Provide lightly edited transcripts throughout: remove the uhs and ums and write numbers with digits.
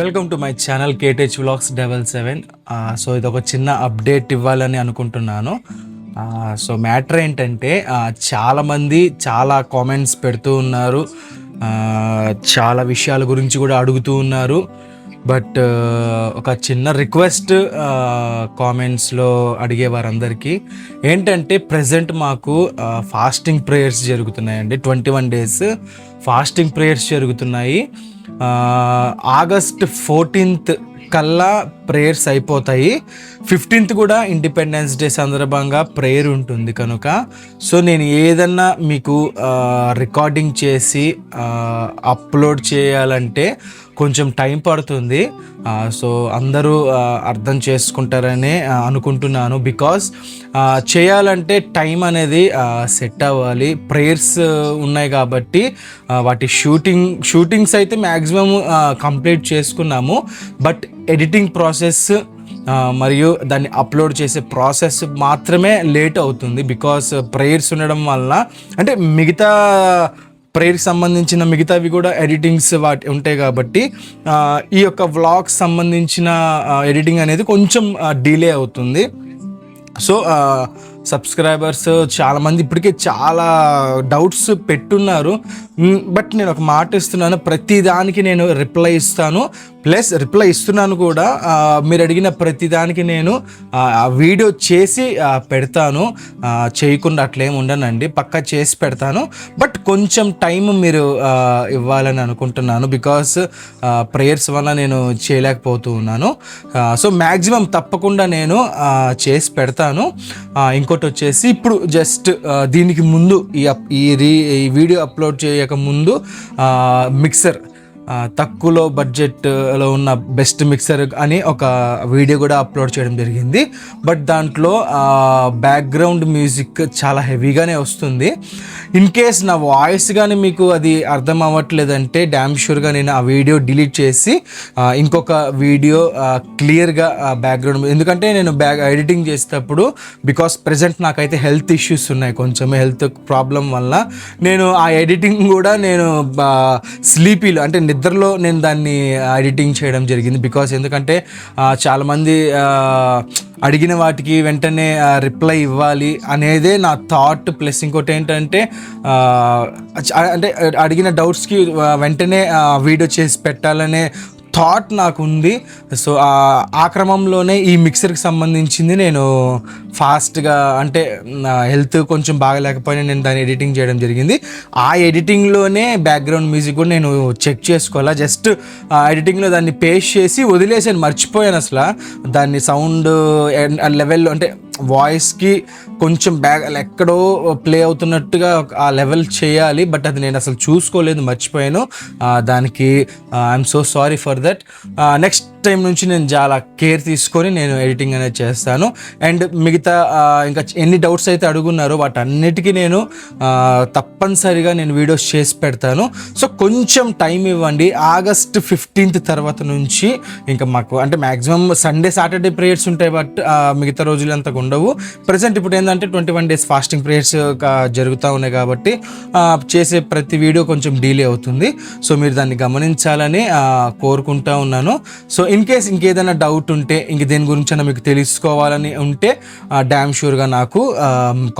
Welcome to my channel KTH vlogs 77. So ఇది ఒక చిన్న అప్డేట్ ఇవ్వాలని అనుకుంటున్నాను. సో మ్యాటర్ ఏంటంటే చాలామంది చాలా కామెంట్స్ పెడుతూ ఉన్నారు, చాలా విషయాల గురించి కూడా అడుగుతూ ఉన్నారు. బట్ ఒక చిన్న రిక్వెస్ట్ కామెంట్స్లో అడిగే వారందరికీ ఏంటంటే, ప్రజెంట్ మాకు ఫాస్టింగ్ ప్రేయర్స్ జరుగుతున్నాయండి. 21 days ఫాస్టింగ్ ప్రేయర్స్ జరుగుతున్నాయి. ఆగస్ట్ 14th కల్లా ప్రేయర్స్ అయిపోతాయి. 15th కూడా ఇండిపెండెన్స్ డే సందర్భంగా ప్రేయర్ ఉంటుంది కనుక, సో నేను ఏదన్నా మీకు రికార్డింగ్ చేసి అప్లోడ్ చేయాలంటే కొంచెం టైం పడుతుంది. సో అందరూ అర్థం చేసుకుంటారని అనుకుంటున్నాను. బికాజ్ చేయాలంటే టైం అనేది సెట్ అవ్వాలి. ప్రేయర్స్ ఉన్నాయి కాబట్టి వాటి షూటింగ్స్ అయితే మ్యాక్సిమం కంప్లీట్ చేసుకున్నాము. బట్ ఎడిటింగ్ ప్రాసెస్ మరియు దాన్ని అప్లోడ్ చేసే ప్రాసెస్ మాత్రమే లేట్ అవుతుంది. బికాస్ ప్రేయర్స్ ఉండడం వల్ల, అంటే మిగతా ప్రేయర్కి సంబంధించిన మిగతావి కూడా ఎడిటింగ్స్ వాటి ఉంటాయి కాబట్టి ఈ యొక్క వ్లాగ్స్ సంబంధించిన ఎడిటింగ్ అనేది కొంచెం డిలే అవుతుంది. సో సబ్స్క్రైబర్స్ చాలామంది ఇప్పటికే చాలా డౌట్స్ పెట్టున్నారు. బట్ నేను ఒక మాట ఇస్తున్నాను, ప్రతి దానికి నేను రిప్లై ఇస్తాను. ప్లస్ రిప్లై ఇస్తున్నాను కూడా, మీరు అడిగిన ప్రతిదానికి నేను వీడియో చేసి పెడతాను. చేయకుండా అట్లేం ఉండనండి, పక్కా చేసి పెడతాను. బట్ కొంచెం టైం మీరు ఇవ్వాలని అనుకుంటున్నాను. బికాస్ ప్రేయర్స్ వల్ల నేను చేయలేకపోతూ ఉన్నాను. సో మ్యాక్సిమం తప్పకుండా నేను చేసి పెడతాను. ఇంకోటి వచ్చేసి, ఇప్పుడు జస్ట్ దీనికి ముందు ఈ వీడియో అప్లోడ్ చేయక ముందు మిక్సర్, తక్కువలో బడ్జెట్లో ఉన్న బెస్ట్ మిక్సర్ అని ఒక వీడియో కూడా అప్లోడ్ చేయడం జరిగింది. బట్ దాంట్లో బ్యాక్గ్రౌండ్ మ్యూజిక్ చాలా హెవీగానే వస్తుంది. ఇన్ కేస్ నా వాయిస్ కానీ మీకు అది అర్థం అవ్వట్లేదంటే డ్యామ్ షూర్గా నేను ఆ వీడియో డిలీట్ చేసి ఇంకొక వీడియో క్లియర్గా బ్యాక్గ్రౌండ్, ఎందుకంటే నేను ఎడిటింగ్ చేసేటప్పుడు, బికాస్ ప్రజెంట్ నాకైతే హెల్త్ ఇష్యూస్ ఉన్నాయి, కొంచెం హెల్త్ ప్రాబ్లం వల్ల నేను ఆ ఎడిటింగ్ కూడా నేను స్లీపీలో, అంటే నిద్రలో నేను దాన్ని ఎడిటింగ్ చేయడం జరిగింది. బికాస్ ఎందుకంటే చాలామంది అడిగిన వాటికి వెంటనే రిప్లై ఇవ్వాలి అనేదే నా థాట్. ప్లస్ ఇంకోటి ఏంటంటే, అంటే అడిగిన డౌట్స్కి వెంటనే వీడియో చేసి పెట్టాలనే థాట్ నాకు ఉంది. సో ఆ క్రమంలోనే ఈ మిక్సర్కి సంబంధించింది నేను ఫాస్ట్గా, అంటే హెల్త్ కొంచెం బాగలేకపోయినా నేను దాన్ని ఎడిటింగ్ చేయడం జరిగింది. ఆ ఎడిటింగ్లోనే బ్యాక్గ్రౌండ్ మ్యూజిక్ కూడా నేను చెక్ చేసుకోవాలా. జస్ట్ ఎడిటింగ్లో దాన్ని పేస్ట్ చేసి వదిలేసాను, మర్చిపోయాను అసలు దాన్ని సౌండ్ లెవెల్, అంటే వాయిస్కి కొంచెం ఎక్కడో ప్లే అవుతున్నట్టుగా ఆ లెవెల్ చేయాలి. బట్ అది నేను అసలు చూసుకోలేదు, మర్చిపోయాను. దానికి I'm so sorry for that. Next time నుంచి నేను చాలా కేర్ తీసుకొని నేను ఎడిటింగ్ అనేది చేస్తాను. అండ్ మిగతా ఇంకా ఎన్ని డౌట్స్ అయితే అడుగున్నారో వాటన్నిటికీ నేను తప్పనిసరిగా నేను వీడియోస్ చేసి పెడతాను. సో కొంచెం టైం ఇవ్వండి. ఆగస్ట్ 15th తర్వాత నుంచి ఇంకా మాకు, అంటే మ్యాక్సిమం సండే సాటర్డే ప్రేయర్స్ ఉంటాయి, బట్ మిగతా రోజులు అంతగా ఉండవు. ప్రజెంట్ ఇప్పుడు ఏంటంటే 21 days ఫాస్టింగ్ ప్రేయర్స్ జరుగుతూ ఉన్నాయి కాబట్టి చేసే ప్రతి వీడియో కొంచెం డిలే అవుతుంది. సో మీరు దాన్ని గమనించాలని కోరుకుంటా ఉన్నాను. సో ఇన్ కేస్ ఇంకేదైనా డౌట్ ఉంటే, ఇంక దేని గురించైనా మీకు తెలుసుకోవాలని ఉంటే డ్యామ్ షూర్గా నాకు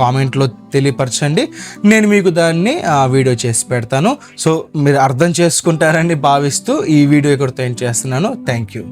కామెంట్లో తెలియపరచండి. నేను మీకు దాన్ని వీడియో చేసి పెడతాను. సో మీరు అర్థం చేసుకుంటారని భావిస్తూ ఈ వీడియో ఇక్కడితో ఏం చేస్తున్నాను. Thank you.